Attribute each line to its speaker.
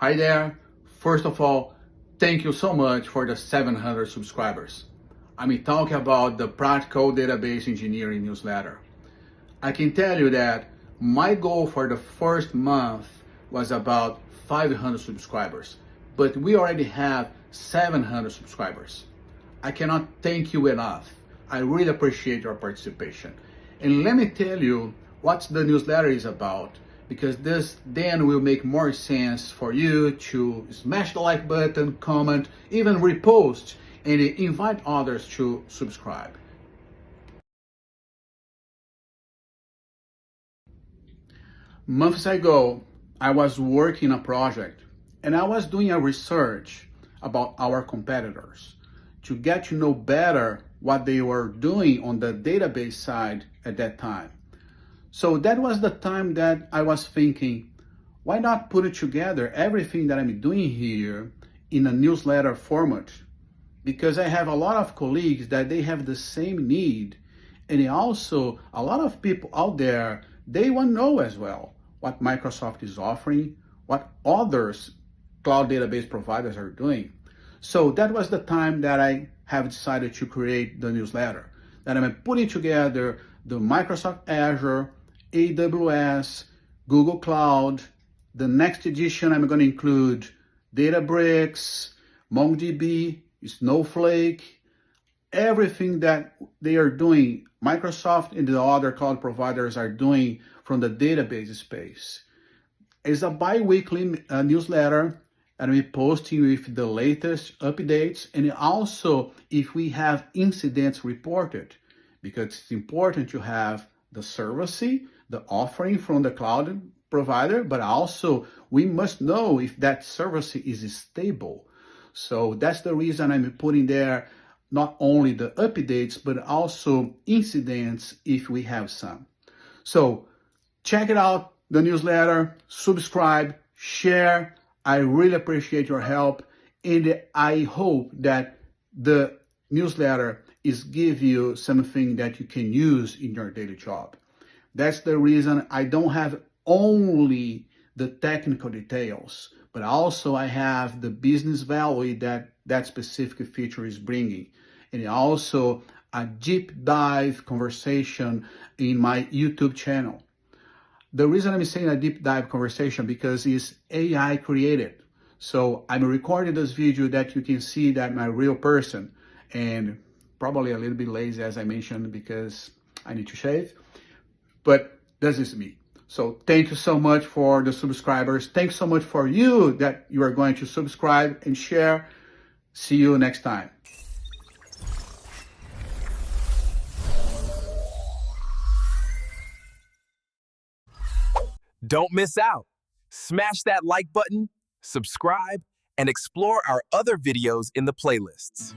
Speaker 1: Hi there. First of all, thank you so much for the 700 subscribers. I'm talking about the Practical Database Engineering newsletter. I can tell you that my goal for the first month was about 500 subscribers, but we already have 700 subscribers. I cannot thank you enough. I really appreciate your participation. And let me tell you what the newsletter is about, because this then will make more sense for you to smash the like button, comment, even repost, and invite others to subscribe. Months ago, I was working a project and I was doing a research about our competitors to get to know better what they were doing on the database side at that time. So that was the time that I was thinking, why not put it together, everything that I'm doing here in a newsletter format? Because I have a lot of colleagues that they have the same need. And also a lot of people out there, they want to know as well what Microsoft is offering, what others cloud database providers are doing. So that was the time that I have decided to create the newsletter, that I'm putting together the Microsoft Azure, AWS, Google Cloud. The next edition, I'm going to include Databricks, MongoDB, Snowflake, everything that they are doing, Microsoft and the other cloud providers are doing from the database space. It's a bi-weekly newsletter, and we posting with the latest updates, and also if we have incidents reported, because it's important to have the service, the offering from the cloud provider, but also we must know if that service is stable. So that's the reason I'm putting there not only the updates, but also incidents if we have some. So check it out, the newsletter, subscribe, share. I really appreciate your help, and I hope that the newsletter is give you something that you can use in your daily job. That's the reason I don't have only the technical details, but also I have the business value that that specific feature is bringing, and also a deep dive conversation in my YouTube channel. The reason I'm saying a deep dive conversation because it's AI created. So I'm recording this video that you can see that I'm a real person, and probably a little bit lazy as I mentioned because I need to shave, but this is me. So thank you so much for the subscribers. Thanks so much for you that you are going to subscribe and share. See you next time.
Speaker 2: Don't miss out. Smash that like button, subscribe, and explore our other videos in the playlists.